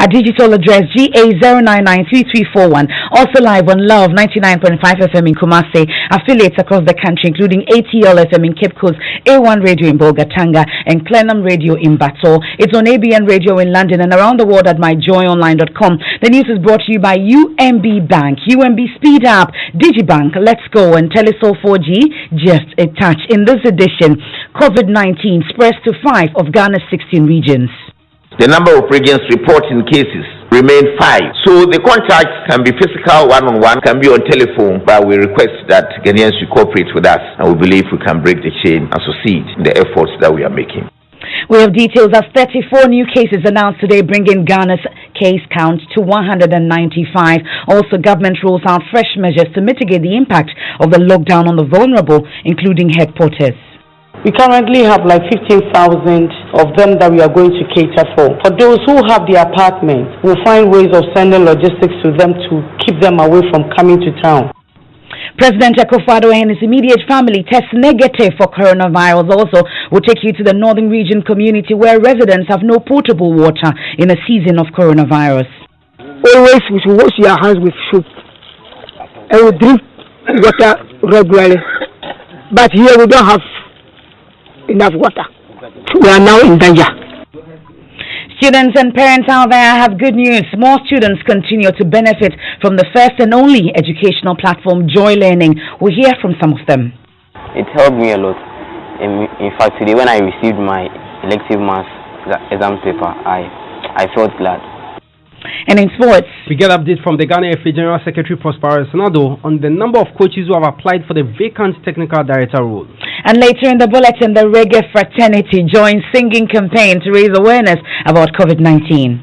Our digital address GA0993341. Also live on Love 99.5 FM in Kumasi. Affiliates across the country, including ATL FM in Cape Coast, A1 Radio in Bolgatanga, and Clenham Radio in Bato. It's on ABN Radio in London and around the world at myjoyonline.com. The news is brought to you by UMB Bank, UMB Speed Up, Digibank, Let's Go, and Telesol 4G. Just a touch. In this edition, COVID-19 spreads to 5 of Ghana's 16 regions. The number of regions reporting cases remain 5. So the contact can be physical, one-on-one, can be on telephone, but we request that Ghanaians should cooperate with us, and we believe we can break the chain and succeed in the efforts that we are making. We have details as 34 new cases announced today, bringing Ghana's case count to 195. Also, government rolls out fresh measures to mitigate the impact of the lockdown on the vulnerable, including headquarters. We currently have like 15,000 of them that we are going to cater for. For those who have the apartments, we'll find ways of sending logistics to them to keep them away from coming to town. President Akufo-Addo and his immediate family test negative for coronavirus. Also, will take you to the northern region community where residents have no potable water in a season of coronavirus. Always we should wash your hands with soap and we drink water regularly. But here we don't have enough water. We are now in danger. Students and parents out there have good news. More students continue to benefit from the first and only educational platform, Joy Learning. We'll hear from some of them. It helped me a lot. In fact, today when I received my elective maths exam paper, I felt glad. And in sports, we get update from the Ghana FA General Secretary Prosper Sonado on the number of coaches who have applied for the vacant technical director role. And later in the bulletin, the reggae fraternity joins singing campaign to raise awareness about COVID-19.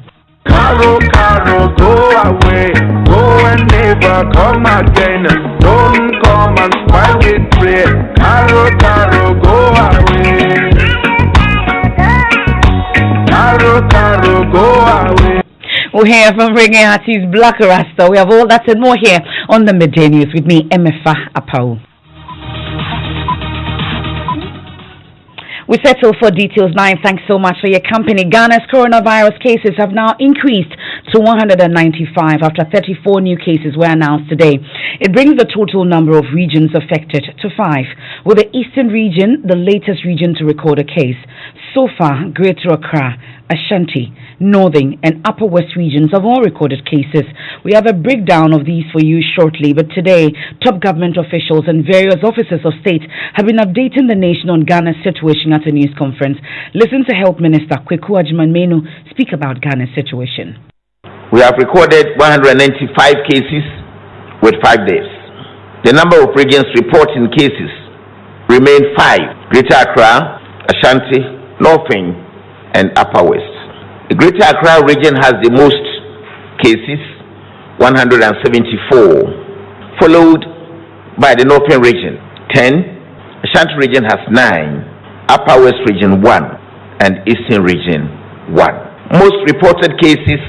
Caro, Caro, go away, go and never come again. Don't come and spoil with prayer. Caro, Caro, go away. Caro, Caro, go away. We'll hear from reggae artist Black Rasta. We have all that and more here on the Midday News with me, Emefa Apawu. We settle for details 9. Thanks so much for your company. Ghana's coronavirus cases have now increased to 195 after 34 new cases were announced today. It brings the total number of regions affected to 5, with the Eastern region the latest region to record a case. So far, Greater Accra, Ashanti, Northern and Upper West regions have all recorded cases. We have a breakdown of these for you shortly, but today, top government officials and various officers of state have been updating the nation on Ghana's situation at a news conference. Listen to Health Minister Kweku Agyemang-Manu speak about Ghana's situation. We have recorded 195 cases with 5 days. The number of regions reporting cases remain 5. Greater Accra, Ashanti, Northern and Upper West. The Greater Accra region has the most cases, 174, followed by the Northern region, 10, Ashanti region has 9, Upper West region 1, and Eastern region 1. Most reported cases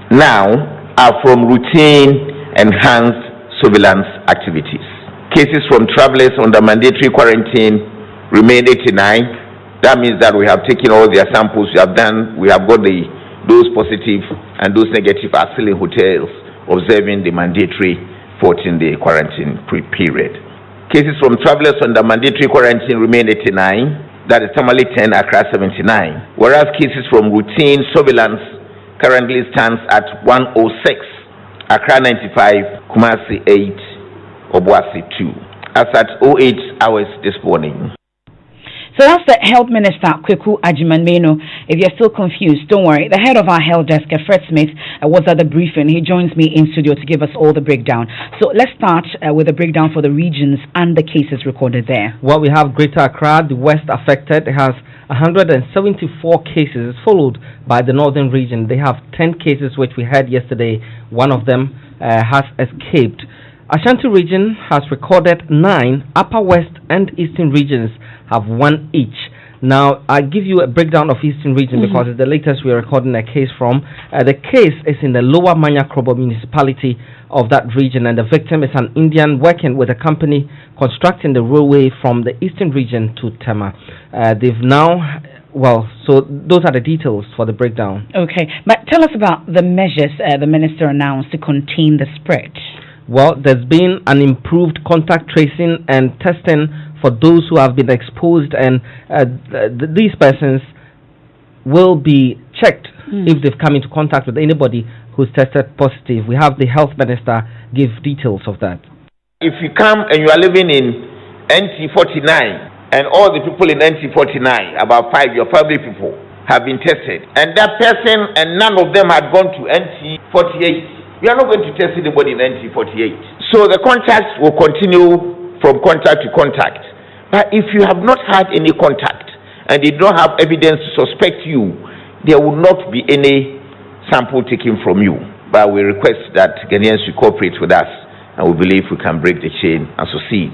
now are from routine enhanced surveillance activities. Cases from travelers under mandatory quarantine remain 89. That means that we have taken all their samples we have got those positive and those negative are still in hotels observing the mandatory 14-day quarantine period. Cases from travelers under mandatory quarantine remain 89. That is Tamale 10, Accra 79. Whereas cases from routine surveillance currently stands at 106. Accra 95, Kumasi 8, Obuasi 2. As at 08 hours this morning. So that's the Health Minister, Kweku Agyemang-Manu. If you're still confused, don't worry. The head of our health desk, Fred Smith, was at the briefing. He joins me in studio to give us all the breakdown. So let's start with the breakdown for the regions and the cases recorded there. Well, we have Greater Accra, the west affected. It has 174 cases, followed by the northern region. They have 10 cases, which we heard yesterday. One of them has escaped. Ashanti region has recorded 9. Upper West and Eastern regions have 1 each. Now, I'll give you a breakdown of Eastern region because it's the latest we're recording a case from. The case is in the lower Manya-Krobo municipality of that region, and the victim is an Indian working with a company constructing the railway from the Eastern region to Tema. They've now Well, so those are the details for the breakdown. Okay, but tell us about the measures the minister announced to contain the spread. Well, there's been an improved contact tracing and testing for those who have been exposed, and these persons will be checked if they've come into contact with anybody who's tested positive. We have the health minister give details of that. If you come and you are living in NT49, and all the people in NT49, about 5, your family people, have been tested, and that person and none of them had gone to NT48, we are not going to test anybody in NT48. So the contacts will continue from contact to contact. But if you have not had any contact and they don't have evidence to suspect you, there will not be any sample taken from you. But we request that Ghanaians should cooperate with us, and we believe we can break the chain and succeed.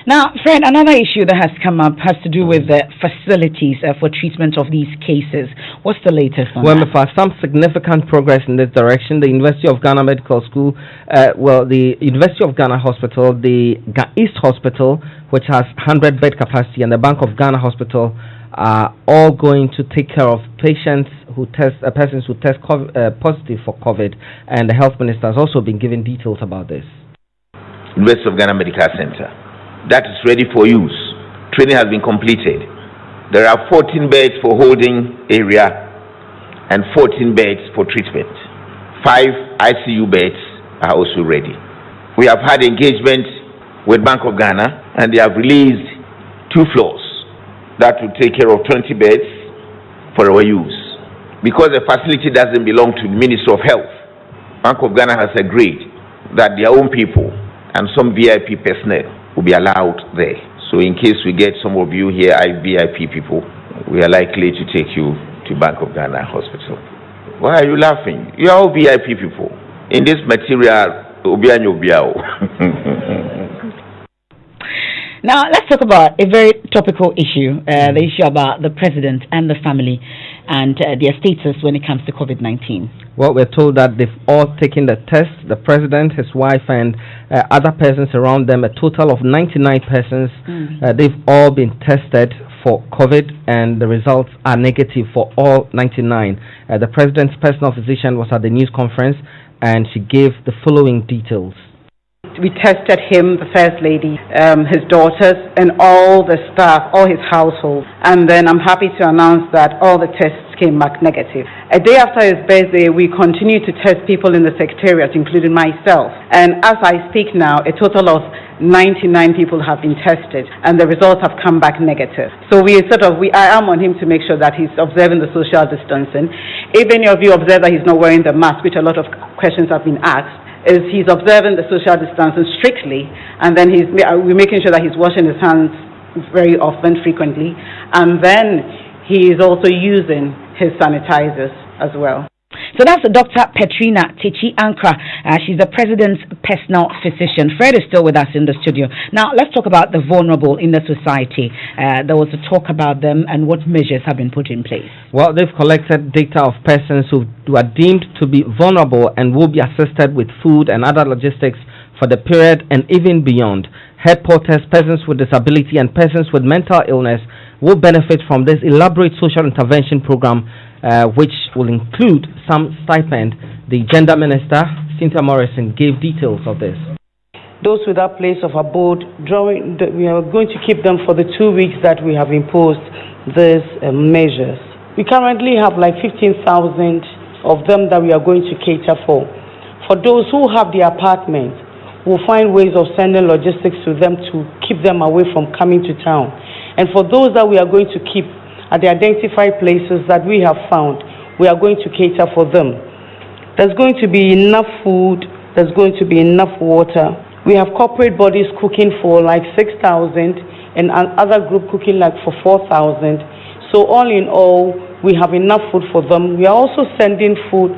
Now, Fred, another issue that has come up has to do with the facilities for treatment of these cases. What's the latest on that? Well, some significant progress in this direction. The University of Ghana Medical School, the University of Ghana Hospital, the East Hospital, which has 100-bed capacity, and the Bank of Ghana Hospital are all going to take care of patients who test persons who test positive for COVID, and the health minister has also been given details about this. University of Ghana Medical Center. That is ready for use. Training has been completed. There are 14 beds for holding area and 14 beds for treatment. 5 ICU beds are also ready. We have had engagement with Bank of Ghana, and they have released 2 floors that will take care of 20 beds for our use. Because the facility doesn't belong to the Ministry of Health, Bank of Ghana has agreed that their own people and some VIP personnel will be allowed there. So in case we get some of you here, VIP people, we are likely to take you to Bank of Ghana Hospital. Why are you laughing? You are all VIP people. In this material, Obianyo. Now, let's talk about a very topical issue, the issue about the president and the family and their status when it comes to COVID-19. Well, we're told that they've all taken the test, the president, his wife, and other persons around them, a total of 99 persons. They've all been tested for COVID, and the results are negative for all 99. The president's personal physician was at the news conference, and she gave the following details. We tested him, the First Lady, his daughters, and all the staff, all his household. And then I'm happy to announce that all the tests came back negative. A day after his birthday, we continue to test people in the secretariat, including myself. And as I speak now, a total of 99 people have been tested, and the results have come back negative. So I am on him to make sure that he's observing the social distancing. If any of you observe that he's not wearing the mask, which a lot of questions have been asked, is he's observing the social distancing strictly, and then we're making sure that he's washing his hands very often, frequently, and then he is also using his sanitizers as well. So that's Dr. Petrina Techi Ankra. She's the president's personal physician. Fred is still with us in the studio. Now, let's talk about the vulnerable in the society. There was a talk about them and what measures have been put in place. Well, they've collected data of persons who are deemed to be vulnerable and will be assisted with food and other logistics for the period and even beyond. Head porters, persons with disability, and persons with mental illness will benefit from this elaborate social intervention program, which will include some stipend. The gender minister, Cynthia Morrison, gave details of this. Those without place of abode, we are going to keep them for the 2 weeks that we have imposed these measures. We currently have like 15,000 of them that we are going to cater for. For those who have the apartments, we'll find ways of sending logistics to them to keep them away from coming to town. And for those that we are going to keep at the identified places that we have found, we are going to cater for them. There's going to be enough food, there's going to be enough water. We have corporate bodies cooking for like 6,000 and another group cooking like for 4,000. So all in all, we have enough food for them. We are also sending food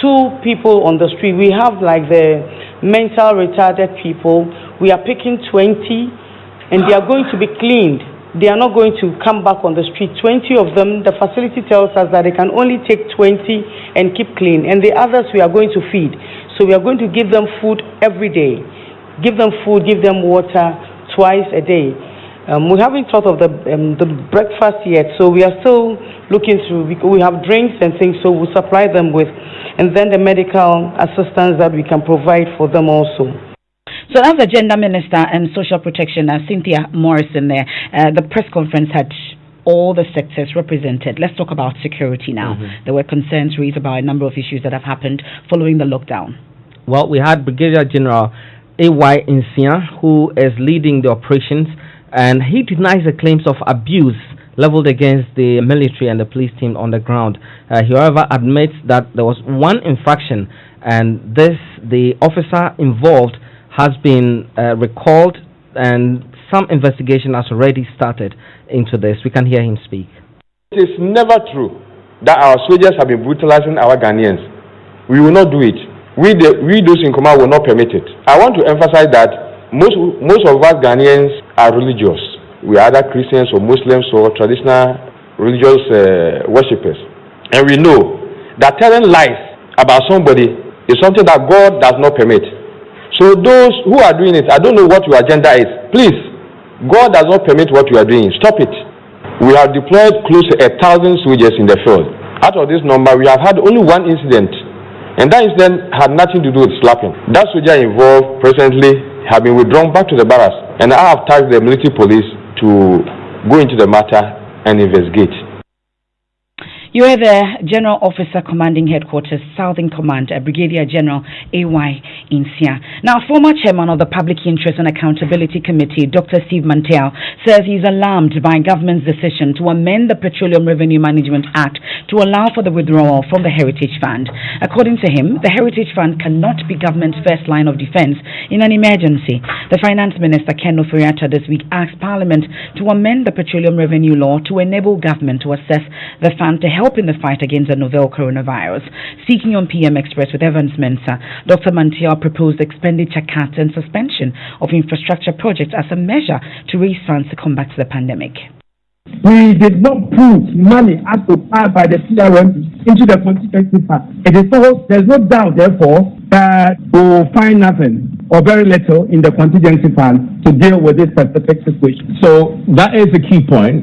to people on the street. We have like the mental retarded people. We are picking 20 and they are going to be cleaned. They are not going to come back on the street. 20 of them, the facility tells us that they can only take 20 and keep clean. And the others we are going to feed. So we are going to give them food every day. Give them food, give them water twice a day. We haven't thought of the breakfast yet, so we are still looking through. We have drinks and things, so we'll supply them with, and then the medical assistance that we can provide for them also. So that's the Gender Minister and Social Protection, Cynthia Morrison there. The press conference had all the sectors represented. Let's talk about security now. There were concerns raised about a number of issues that have happened following the lockdown. Well, we had Brigadier General A.Y. Nsia, who is leading the operations, and he denies the claims of abuse leveled against the military and the police team on the ground. He, however, admits that there was one infraction, and the officer involved has been recalled, and some investigation has already started into this. We can hear him speak. It is never true that our soldiers have been brutalizing our Ghanaians. We will not do it. We those in command will not permit it. I want to emphasize that most of us Ghanaians are religious. We are either Christians or Muslims or traditional religious worshippers. And we know that telling lies about somebody is something that God does not permit. So those who are doing it, I don't know what your agenda is. Please, God does not permit what you are doing. Stop it. We have deployed close to 1,000 soldiers in the field. Out of this number, we have had only one incident, and that incident had nothing to do with slapping. That soldier involved presently have been withdrawn back to the barracks, and I have tasked the military police to go into the matter and investigate. You are the General Officer Commanding Headquarters, Southern Command, Brigadier General A.Y. Nsia. Now, former chairman of the Public Interest and Accountability Committee, Dr. Steve Mantel, says he's alarmed by government's decision to amend the Petroleum Revenue Management Act to allow for the withdrawal from the Heritage Fund. According to him, the Heritage Fund cannot be government's first line of defense in an emergency. The Finance Minister, Ken Ofori-Atta, this week asked Parliament to amend the Petroleum Revenue Law to enable government to assess the fund to help in the fight against the novel coronavirus. Speaking on PM Express with Evans Mensah, Dr. Mantia proposed expenditure cuts and suspension of infrastructure projects as a measure to raise funds to combat the pandemic. We did not put money as required by the PRM into the contingency fund. There's no doubt, therefore, that we will find nothing or very little in the contingency fund to deal with this specific situation. So that is a key point,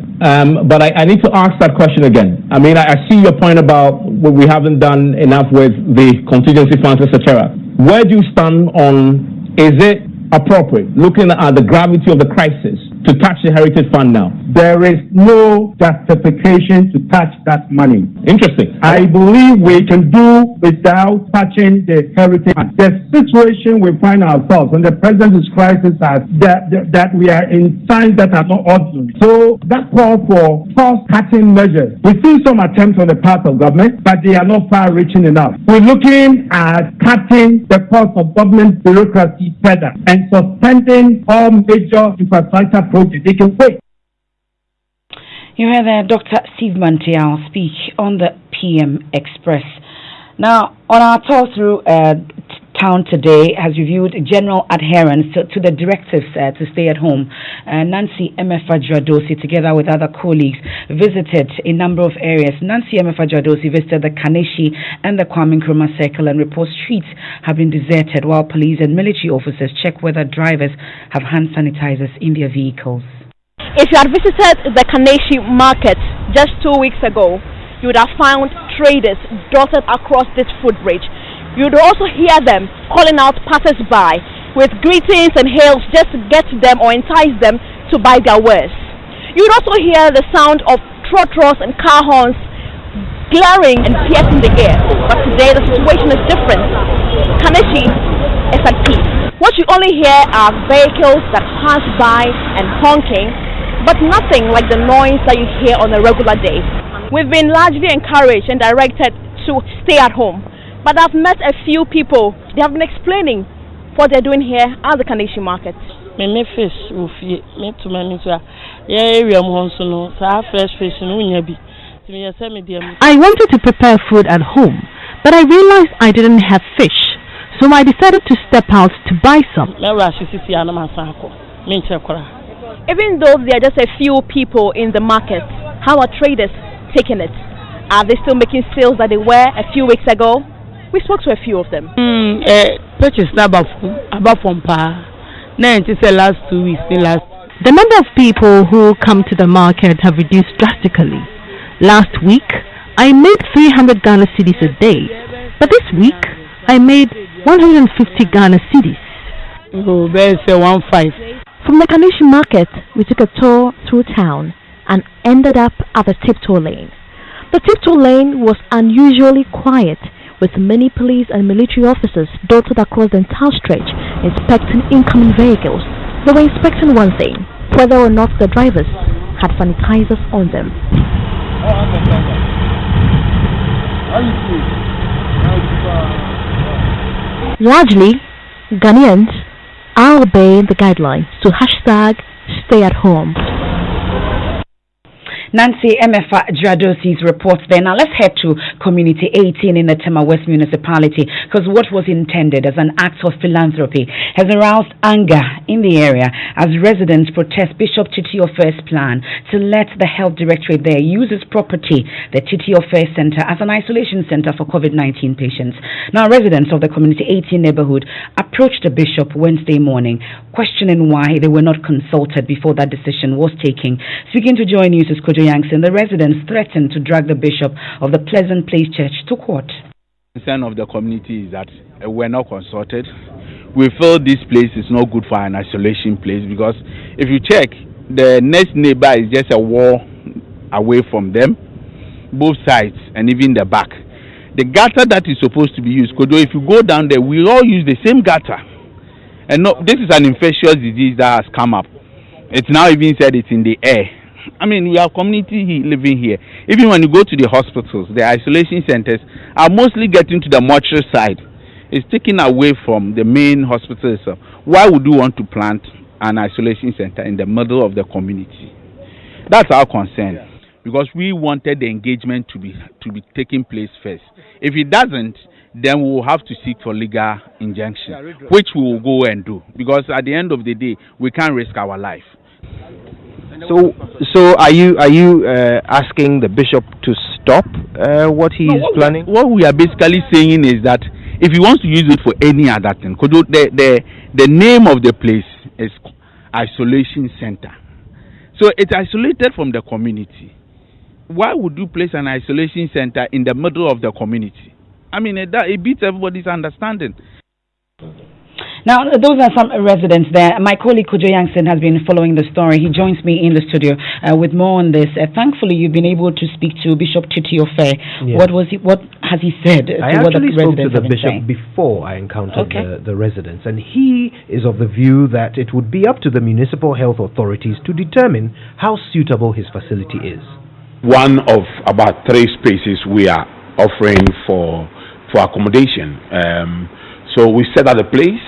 but I need to ask that question again. I mean, I see your point about we haven't done enough with the contingency funds, etc. Where do you stand on, is it appropriate, looking at the gravity of the crisis, to touch the Heritage Fund now? There is no justification to touch that money. Interesting. I believe we can do without touching the Heritage Fund. The situation we find ourselves, and the President describes it as that we are in times that are not ordinary. So that calls for cost-cutting measures. We see some attempts on the part of government, but they are not far-reaching enough. We're looking at cutting the cost of government bureaucracy further and suspending all major infrastructure projects. They can wait. You heard Dr. Steve Mantiao speak on the PM Express. Now, on our tour through town today has reviewed general adherence to the directives to stay at home. Nancy Emefa Apawu, together with other colleagues, visited a number of areas. Nancy Emefa Apawu visited the Kaneshi and the Kwame Nkrumah Circle and reports streets have been deserted while police and military officers check whether drivers have hand sanitizers in their vehicles. If you had visited the Kaneshi market just 2 weeks ago, you would have found traders dotted across this footbridge. You would also hear them calling out passers-by with greetings and hails just to get them or entice them to buy their wares. You would also hear the sound of trotros and car horns glaring and piercing the air. But today the situation is different. Kaneshi is at peace. What you only hear are vehicles that pass by and honking, but nothing like the noise that you hear on a regular day. We've been largely encouraged and directed to stay at home. But I've met a few people. They have been explaining what they're doing here at the Kaneshi market. I wanted to prepare food at home, but I realized I didn't have fish, so I decided to step out to buy some. Even though there are just a few people in the market, how are traders taking it? Are they still making sales that they were a few weeks ago? We spoke to a few of them. Purchase about from pa. Now it is the last 2 weeks, the last The number of people who come to the market have reduced drastically. Last week, I made 300 Ghana cedis a day, but this week, I made 150 Ghana cedis. Oh, there's a 1.5. From the Kaneshi market, we took a tour through town and ended up at the tiptoe lane. The tiptoe lane was unusually quiet, with many police and military officers dotted across the entire stretch, inspecting incoming vehicles. They were inspecting one thing, whether or not the drivers had sanitizers on them. Largely, Ghanaians are obeying the guidelines, so hashtag stay at home. Nancy Emefa Apawu reports there. Now let's head to Community 18 in the Tema West Municipality, because what was intended as an act of philanthropy has aroused anger in the area as residents protest Bishop Titi Ofe's plan to let the health directorate there use its property, the Titi Ofe Center, as an isolation center for COVID-19 patients. Now residents of the Community 18 neighborhood approached the bishop Wednesday morning, questioning why they were not consulted before that decision was taken. Speaking to Joy News' Yankson, the residents threatened to drag the bishop of the Pleasant Place Church to court. The concern of the community is that we're not consulted. We feel this place is not good for an isolation place, because if you check, the next neighbor is just a wall away from them, both sides and even the back. The gutter that is supposed to be used, if you go down there, we all use the same gutter. And no, this is an infectious disease that has come up. It's now even said it's in the air. I mean, we have community living here. Even when you go to the hospitals, the isolation centers are mostly getting to the mortuary side. It's taken away from the main hospital itself. Why would you want to plant an isolation center in the middle of the community? That's our concern, because we wanted the engagement to be taking place first. If it doesn't, then we will have to seek for legal injunction, which we will go and do, because at the end of the day, we can't risk our life. So are you asking the bishop to stop what he is planning? What we are basically saying is that if he wants to use it for any other thing, the name of the place is Isolation Center, so it's isolated from the community. Why would you place an isolation center in the middle of the community? I mean, it beats everybody's understanding. Now, those are some residents there. My colleague Kojo Yankson has been following the story. He joins me in the studio with more on this. Thankfully, you've been able to speak to Bishop Titi Ofe. Yes. What has he said? I actually spoke to the bishop before I encountered the residents, and he is of the view that it would be up to the municipal health authorities to determine how suitable his facility is. One of about 3 spaces we are offering for accommodation. So we set out the place.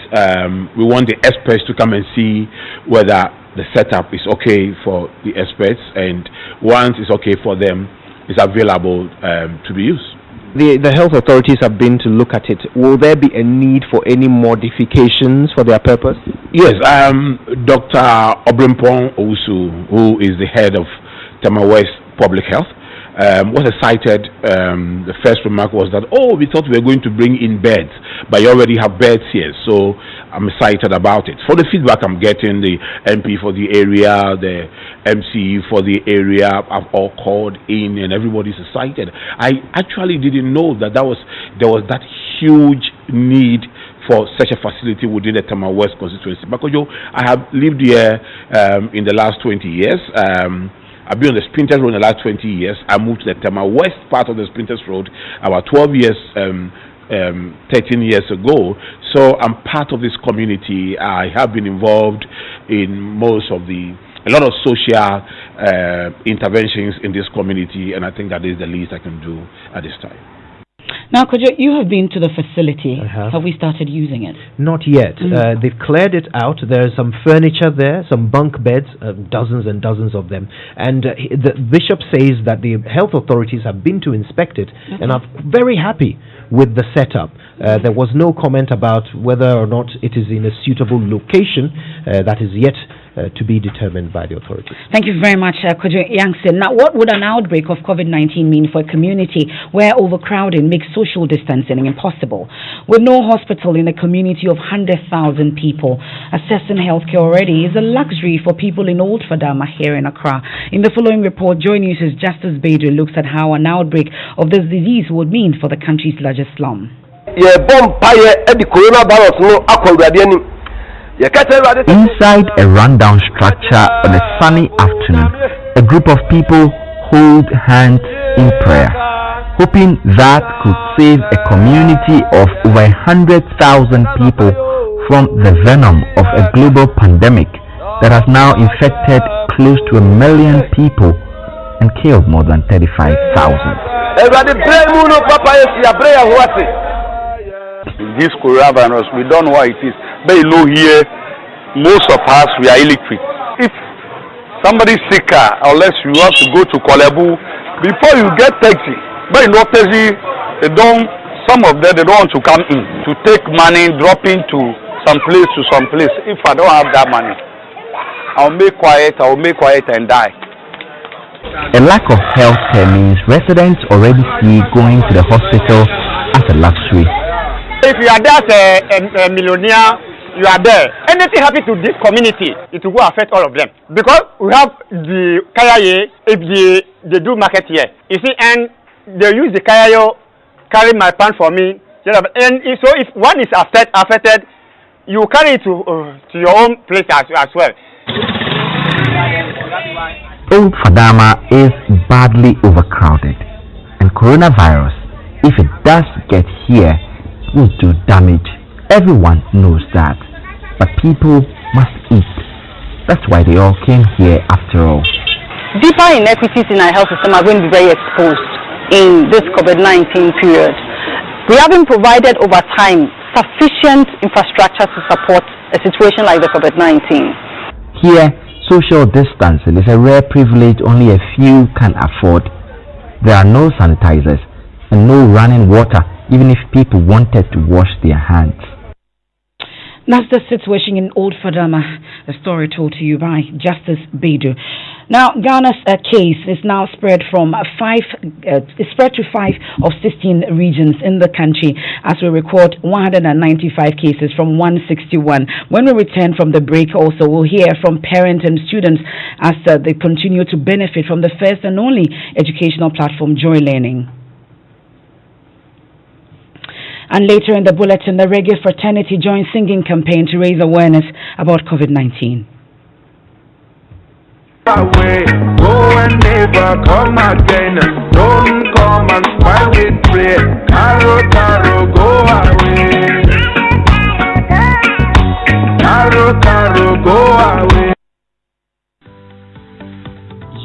We want the experts to come and see whether the setup is okay for the experts, and once it's okay for them, it's available to be used. The health authorities have been to look at it. Will there be a need for any modifications for their purpose? Yes, Dr. Obrimpong Owusu, who is the head of Tema West Public Health, was excited. The first remark was that, we thought we were going to bring in beds, but you already have beds here, so I'm excited about it. For the feedback I'm getting, the MP for the area, the MC for the area have all called in, and everybody's excited. I actually didn't know that there was that huge need for such a facility within the Tema West constituency. Because I have lived here in the last 20 years. I've been on the Sprinters Road in the last 20 years. I moved to the Tema West part of the Sprinters Road about 12 years, 13 years ago. So I'm part of this community. I have been involved in a lot of social interventions in this community, and I think that is the least I can do at this time. Now, Kojo, you have been to the facility. Have we started using it? Not yet. They've cleared it out. There's some furniture there, some bunk beds, dozens and dozens of them. And the bishop says that the health authorities have been to inspect it and are very happy with the setup. There was no comment about whether or not it is in a suitable location. That is yet to be determined by the authorities. Thank you very much, Kojo Youngson. Now, what would an outbreak of COVID-19 mean for a community where overcrowding makes social distancing impossible? With no hospital in a community of 100,000 people, accessing healthcare already is a luxury for people in Old Fadama here in Accra. In the following report, Joy News' Justice Beidou looks at how an outbreak of this disease would mean for the country's largest slum. Inside a rundown structure on a sunny afternoon, a group of people hold hands in prayer, hoping that could save a community of over 100,000 people from the venom of a global pandemic that has now infected close to 1 million people and killed more than 35,000. This coronavirus, we don't know what it is. But you know here, most of us, we are illiterate. If somebody's sicker, unless you have to go to Kolebu, before you get taxi, but you know, some of them, they don't want to come in to take money, drop into some place. If I don't have that money, I'll make quiet and die. A lack of health care means residents already see going to the hospital as a luxury. If you are there as a millionaire, you are there. Anything happen to this community, it will affect all of them. Because we have the Kayaye, if they do market here. You see, and they use the Kayayo, carry my pants for me. And so if one is affected, you carry it to your own place as well. Old Fadama is badly overcrowded, and coronavirus, if it does get here, will do damage. Everyone knows that, but people must eat. That's why they all came here after all. Deeper inequities in our health system are going to be very exposed in this COVID-19 period. We haven't provided over time sufficient infrastructure to support a situation like the COVID-19. Here, social distancing is a rare privilege only a few can afford. There are no sanitizers and no running water, even if people wanted to wash their hands. That's the situation in Old Fadama, a story told to you by Justice Beidou. Now, Ghana's case is now spread to 5 of 16 regions in the country as we record 195 cases from 161. When we return from the break also, we'll hear from parents and students as they continue to benefit from the first and only educational platform, Joy Learning. And later in the bulletin, the Reggae Fraternity joins singing campaign to raise awareness about COVID-19. Away, go and never come again. Don't come and spoil with prayer. Caro, caro, go away. Caro, caro, go away.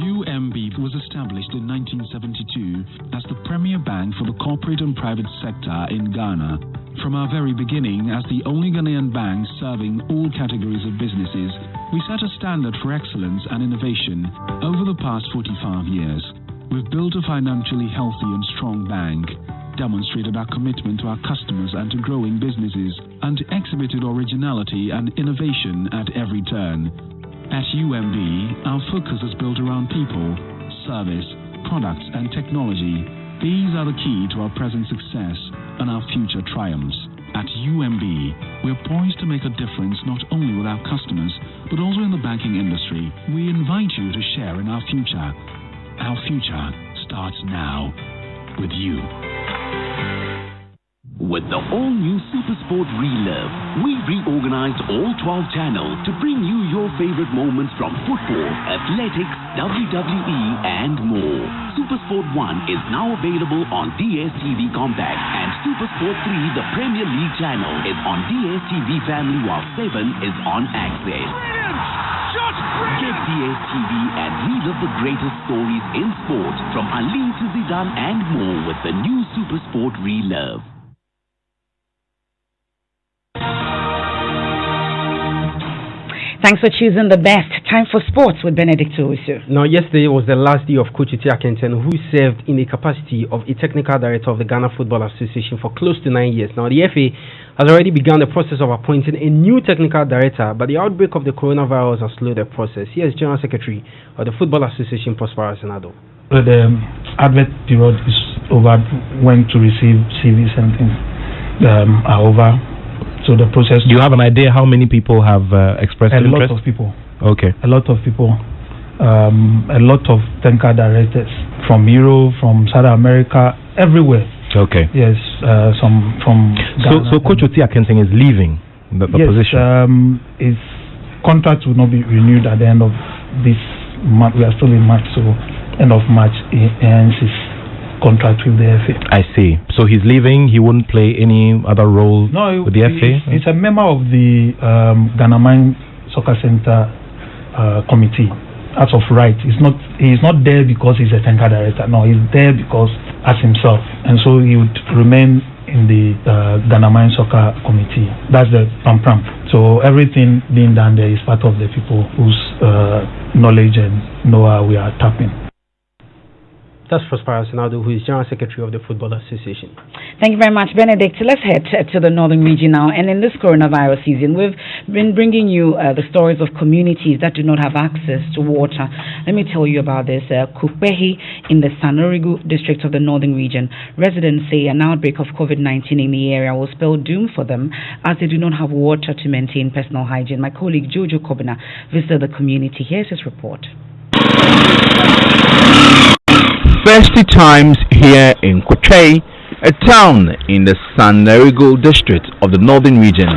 UMB was established in 1972 as the premier bank for the corporate and private sector in Ghana. From our very beginning, as the only Ghanaian bank serving all categories of businesses, we set a standard for excellence and innovation over the past 45 years. We've built a financially healthy and strong bank, demonstrated our commitment to our customers and to growing businesses, and exhibited originality and innovation at every turn. At UMB, our focus is built around people, service, products and technology. These are the key to our present success and our future triumphs. At UMB, we're poised to make a difference not only with our customers, but also in the banking industry. We invite you to share in our future. Our future starts now with you. With the all-new Supersport Relive, we reorganized all 12 channels to bring you your favorite moments from football, athletics, WWE, and more. Supersport 1 is now available on DSTV Compact, and Supersport 3, the Premier League channel, is on DSTV Family, while 7 is on Access. Get DSTV and relive the greatest stories in sport, from Ali to Zidane and more, with the new Supersport Relive. Thanks for choosing the best. Time for sports with Benedict Owusu. Now, yesterday was the last day of Coach Utia Kenten, who served in the capacity of a technical director of the Ghana Football Association for close to 9 years. Now, the FA has already begun the process of appointing a new technical director, but the outbreak of the coronavirus has slowed the process. Here is General Secretary of the Football Association, Prosperous Senado. The advert period is over, when to receive CVs and things are over. So the process... Do you have an idea how many people have expressed interest? A lot of people. Okay. A lot of people. A lot of technical directors from Europe, from South America, everywhere. Okay. Yes, some from Ghana. So Coach Oti Akenting is leaving the position? His contract will not be renewed at the end of this month. We are still in March, so end of March he ends his contract with the FA. I see. So he's leaving. He won't play any other role with the FA? He's a member of the Ghana Mine Soccer Center committee. As of right, he's not there because he's a technical director. No, he's there because as himself, and so he would remain in the Ghana Mine Soccer Committee. That's the pram. So everything being done there is part of the people whose knowledge and know-how we are tapping. That's Prosperous Senado, who is General Secretary of the Football Association. Thank you very much, Benedict. Let's head to the northern region now. And in this coronavirus season, we've been bringing you the stories of communities that do not have access to water. Let me tell you about this. Kukbehi in the Sanorigu district of the northern region. Residents say an outbreak of COVID-19 in the area will spell doom for them as they do not have water to maintain personal hygiene. My colleague Jojo Kobina visited the community. Here's his report. Festive times here in Kotre, a town in the Sanorigu district of the northern region.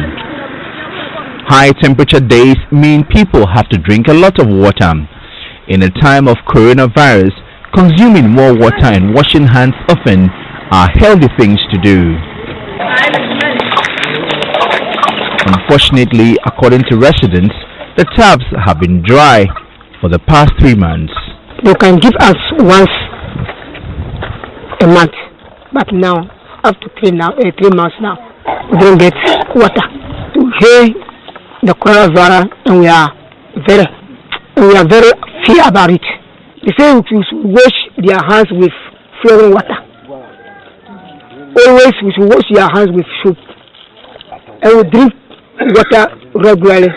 High temperature days mean people have to drink a lot of water. In a time of coronavirus, consuming more water and washing hands often are healthy things to do. Unfortunately, according to residents, the taps have been dry for the past 3 months. They can give us once a month, but now up to 3 months now we don't get water. To hear the coronavirus, and we are very fear about it. They say we should wash their hands with flowing water. Always we should wash your hands with soap, and we drink water regularly.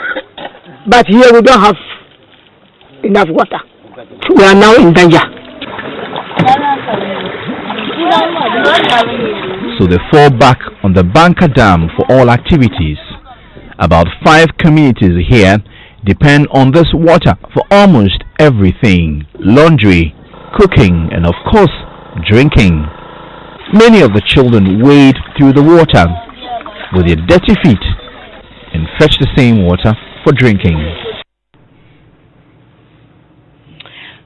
But here we don't have enough water. We are now in danger. So they fall back on the Banka Dam for all activities. About 5 communities here depend on this water for almost everything: laundry, cooking, and of course, drinking. Many of the children wade through the water with their dirty feet and fetch the same water for drinking.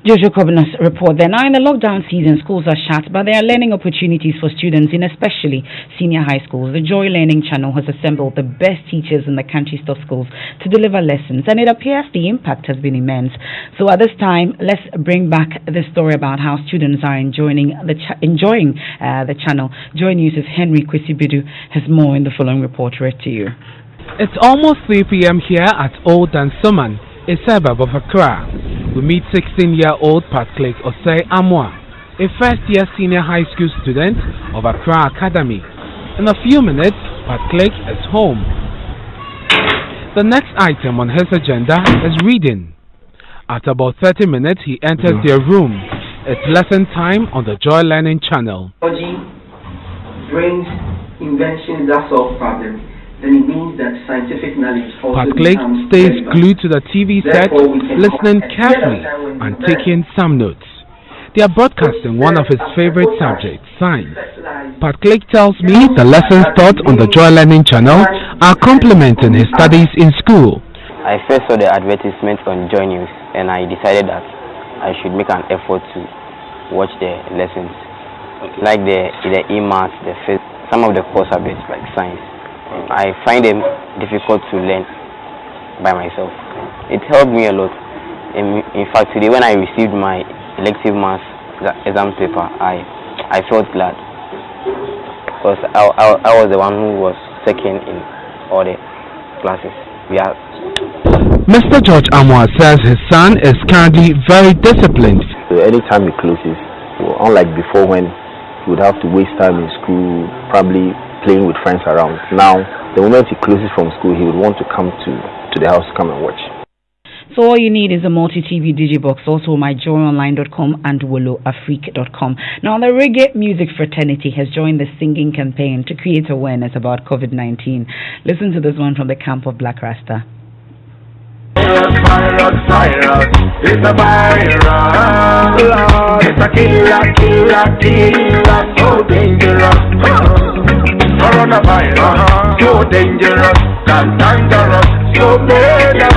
Jojo Kobina's report there. Now in the lockdown season, schools are shut, but there are learning opportunities for students in especially senior high schools. The Joy Learning Channel has assembled the best teachers in the country's top schools to deliver lessons, and it appears the impact has been immense. So at this time, let's bring back the story about how students are enjoying the channel. Joy News' Henry Kwesibidu has more in the following report read to you. It's almost 3 p.m. here at Old Dansoman, a suburb of Accra. We meet 16-year-old Patrick Osei Amwa, a first-year senior high school student of Accra Academy. In a few minutes, Patrick is home. The next item on his agenda is reading. At about 30 minutes, he enters their room. It's lesson time on the Joy Learning Channel. Technology brings inventions that solve problems. Then it means that scientific knowledge also Patrick stays glued to the TV set, listening carefully and taking some notes. They are broadcasting one of his favorite subjects, science. Patrick tells me the lessons taught on the Joy Learning Channel are complementing his studies in school. I first saw the advertisement on Joy News and I decided that I should make an effort to watch the lessons. Like the e-maths, some of the core subjects like science. I find them difficult to learn by myself. It helped me a lot. In fact, today when I received my elective maths exam paper, I felt glad because I was the one who was second in all the classes. Mr. George Amwa says his son is currently very disciplined. So anytime he closes, unlike before when he would have to waste time in school, probably playing with friends around. Now the moment he closes from school, he would want to come to the house to come and watch. So all you need is a multi-TV digibox, also myjoyonline.com and woloafrique.com. Now, the Reggae Music Fraternity has joined the singing campaign to create awareness about COVID-19. Listen to this one from the camp of Black Rasta. Virus, it's a virus, it's a killer, so dangerous. Coronavirus, so dangerous, cantankerous, so murderous,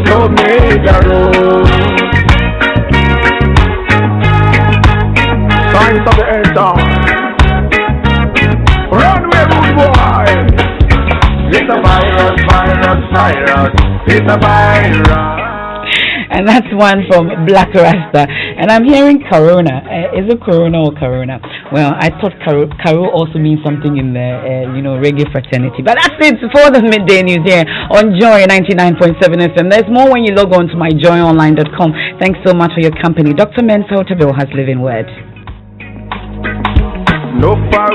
so murderous. Signs of the end time. Runway rude boy. It's a virus, it's a virus. And that's one from Black Rasta. And I'm hearing Corona. Is it Corona or Corona? Well, I thought Caro also means something in the, reggae fraternity. But that's it for the midday news here on Joy 99.7 FM. There's more when you log on to myjoyonline.com. Thanks so much for your company. Dr. Mensa Otabil has living word. No far